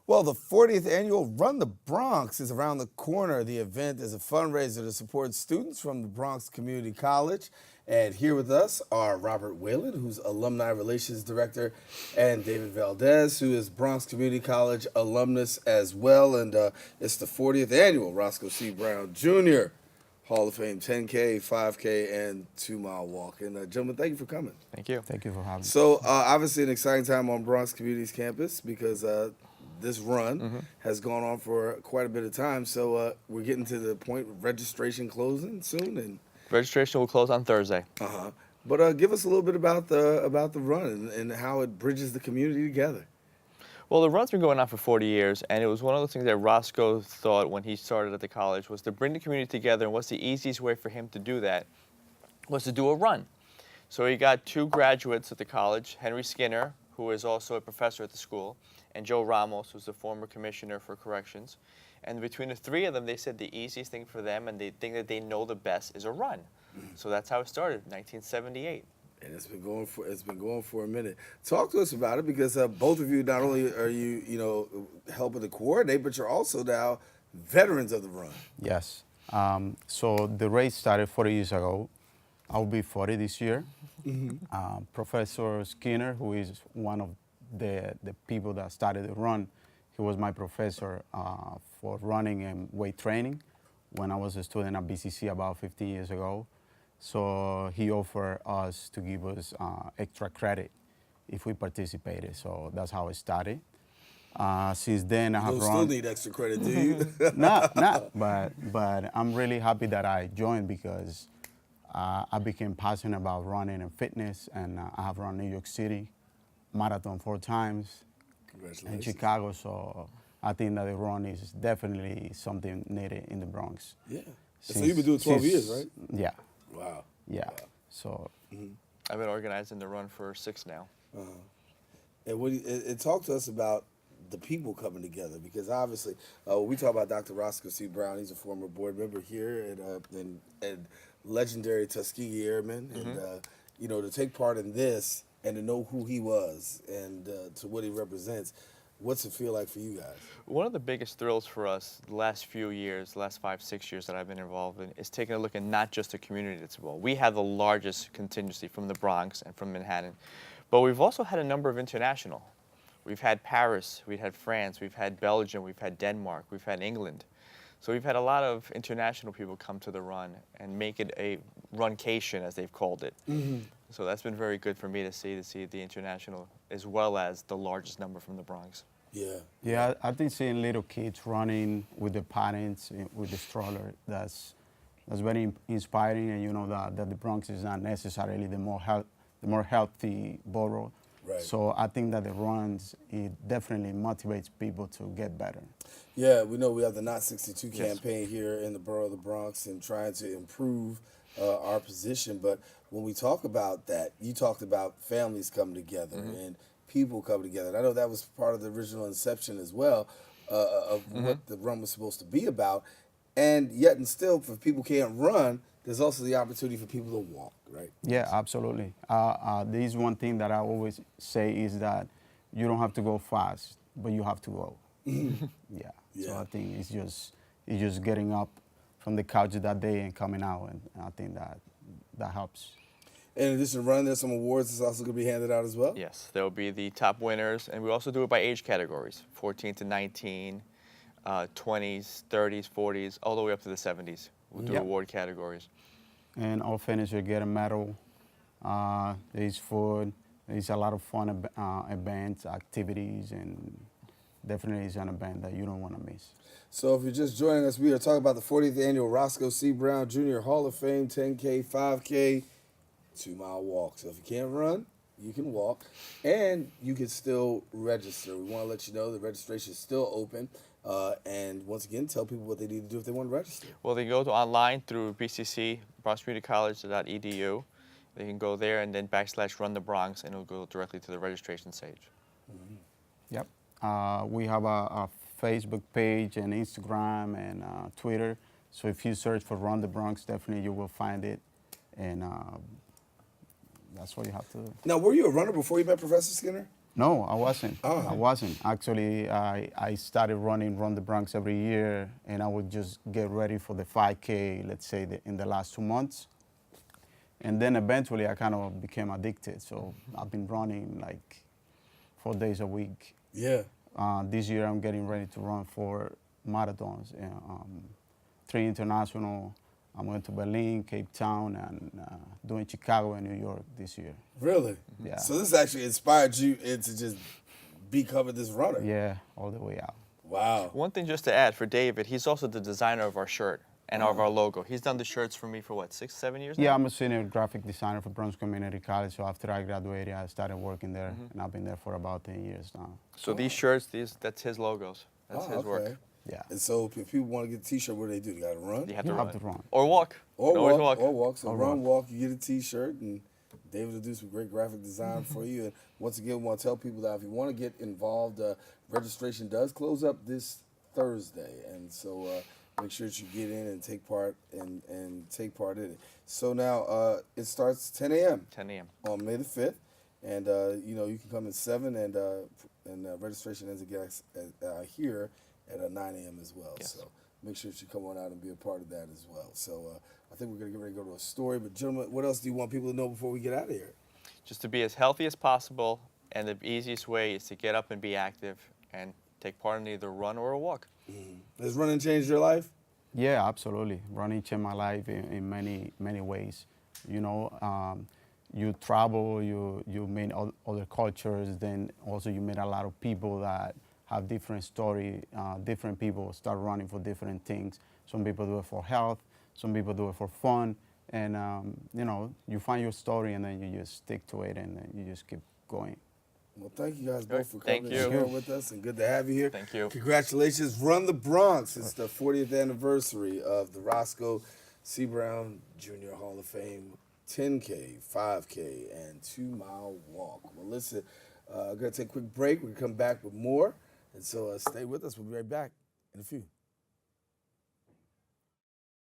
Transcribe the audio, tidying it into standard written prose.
Well, the 40th annual Run the Bronx is around the corner. The event is a fundraiser to support students from the Bronx Community College. And here with us are Robert Whelan, who's Alumni Relations Director, and Deivid Valdez, who is Bronx Community College alumnus as well. And it's the 40th annual Roscoe C. Brown Jr. Hall of Fame 10K, 5K, and 2-mile walk. And gentlemen, thank you for coming. Thank you. Thank you for having me. So obviously an exciting time on Bronx Community's campus because this run has gone on for quite a bit of time. So we're getting to the point of registration closing soon. And Registration will close on Thursday. But give us a little bit about the run and how it bridges the community together. Well, the run's been going on for 40 years, and it was one of those things that Roscoe thought when he started at the college was to bring the community together, and what's the easiest way for him to do that was to do a run. So he got two graduates at the college, Henry Skinner, who is also a professor at the school, and Joe Ramos, who's the former commissioner for corrections. And between the three of them, they said the easiest thing for them and the thing that they know the best is a run. So that's how it started, 1978. And it's been going for a minute. Talk to us about it because both of you, not only are you helping to coordinate, but you're also now veterans of the run. Yes. So the race started 40 years ago. I'll be 40 this year. Professor Skinner, who is one of the people that started the run, he was my professor for running and weight training when I was a student at BCC about 15 years ago. So he offered us to give us extra credit if we participated. So that's how it started. Since then, I have You run. still need extra credit, do you? No, but I'm really happy that I joined because I became passionate about running and fitness, and I have run New York City marathon 4 times in Chicago. So I think that the run is definitely something needed in the Bronx. Yeah. So you've been doing 12 years, right? Yeah. Wow. Yeah. Wow. So. I've been organizing the run for 6 now. And it talked to us about the people coming together because obviously we talk about Dr. Roscoe C. Brown. He's a former board member here and legendary Tuskegee Airman, and to take part in this and to know who he was and to what he represents. What's it feel like for you guys? One of the biggest thrills for us the last few years, the last 5-6 years that I've been involved in, is taking a look at not just the community that's involved. We have the largest contingency from the Bronx and from Manhattan, but we've also had a number of international. We've had Paris, we've had France, we've had Belgium, we've had Denmark, we've had England. So we've had a lot of international people come to the run and make it a runcation, as they've called it. So that's been very good for me to see the international as well as the largest number from the Bronx. Yeah. Yeah, I think seeing little kids running with the parents, with the stroller, that's very inspiring. And you know that the Bronx is not necessarily the more healthy borough. Right. So I think that the runs, it definitely motivates people to get better. Yeah, we know we have the Not 62 Yes. campaign here in the borough of the Bronx and trying to improve our position. But when we talk about that, you talked about families coming together and people coming together. And I know that was part of the original inception as well of what the run was supposed to be about. And yet and still, if people can't run, there's also the opportunity for people to walk, right? Yeah, absolutely. There is one thing that I always say is that you don't have to go fast, but you have to go. Yeah. So I think it's just getting up from the couch that day and coming out, and I think that helps. And in addition to run, there's some awards that's also going to be handed out as well? Yes, there will be the top winners, and we also do it by age categories, 14 to 19, 20s, 30s, 40s, all the way up to the 70s. We'll do award categories. And all finishers get a medal. There's food. There's a lot of fun events, activities, and definitely it's an event that you don't want to miss. So if you're just joining us, we are talking about the 40th annual Roscoe C. Brown Jr. Hall of Fame 10K, 5K, 2-mile walk. So if you can't run, you can walk, and you can still register. We want to let you know the registration is still open. And once again, tell people what they need to do if they want to register. Well, they go to online through BCC, bronxcommunitycollege.edu. They can go there and then /run the Bronx, and it'll go directly to the registration stage. Yep. We have a Facebook page and Instagram and Twitter. So if you search for Run the Bronx, definitely you will find it. And that's what you have to do. Now, were you a runner before you met Professor Skinner? No, I wasn't. Oh. I wasn't. Actually, I started Run the Bronx every year, and I would just get ready for the 5K, let's say, in the last 2 months. And then eventually I kind of became addicted. So I've been running like 4 days a week. Yeah. This year I'm getting ready to run 4 marathons, 3 international. I'm going to Berlin, Cape Town, and doing Chicago and New York this year. Really? Yeah. So this actually inspired you into just becoming this runner. Yeah, all the way out. Wow. One thing just to add for David, he's also the designer of our shirt and of our logo. He's done the shirts for me for what, 6, 7 years now? Yeah, I'm a senior graphic designer for Bronx Community College. So after I graduated, I started working there, and I've been there for about 10 years now. So these shirts, that's his logos. That's his okay. work. Yeah. And so if people want to get a T-shirt, what do they do? They got to run? You have You to have run. to run. Or walk. Or You can walk, always or walk. So Or run, walk. walk, you get a T-shirt, and David will do some great graphic design for you. And once again, we want to tell people that if you want to get involved, registration does close up this Thursday, and so make sure that you get in and take part in it. So now it starts 10 a.m. 10 a.m. on May the 5th, and you can come at 7, and registration ends again here at 9 a.m. as well. Yes. So make sure that you come on out and be a part of that as well. So I think we're going to get ready to go to a story. But gentlemen, what else do you want people to know before we get out of here? Just to be as healthy as possible, and the easiest way is to get up and be active and take part in either a run or a walk. Has running changed your life? Yeah, absolutely. Running changed my life in many, many ways. You know, you travel, you meet other cultures, then also you meet a lot of people that have different story. Different people start running for different things. Some people do it for health, some people do it for fun, and you find your story and then you just stick to it and then you just keep going. Well, thank you guys both for Thank coming you. and sharing with us, and good to have you here. Thank you. Congratulations. Run the Bronx. It's the 40th anniversary of the Roscoe C. Brown Jr. Hall of Fame 10K, 5K, and 2-mile walk. Well, listen, I'm going to take a quick break. We're going to come back with more, and so stay with us. We'll be right back in a few.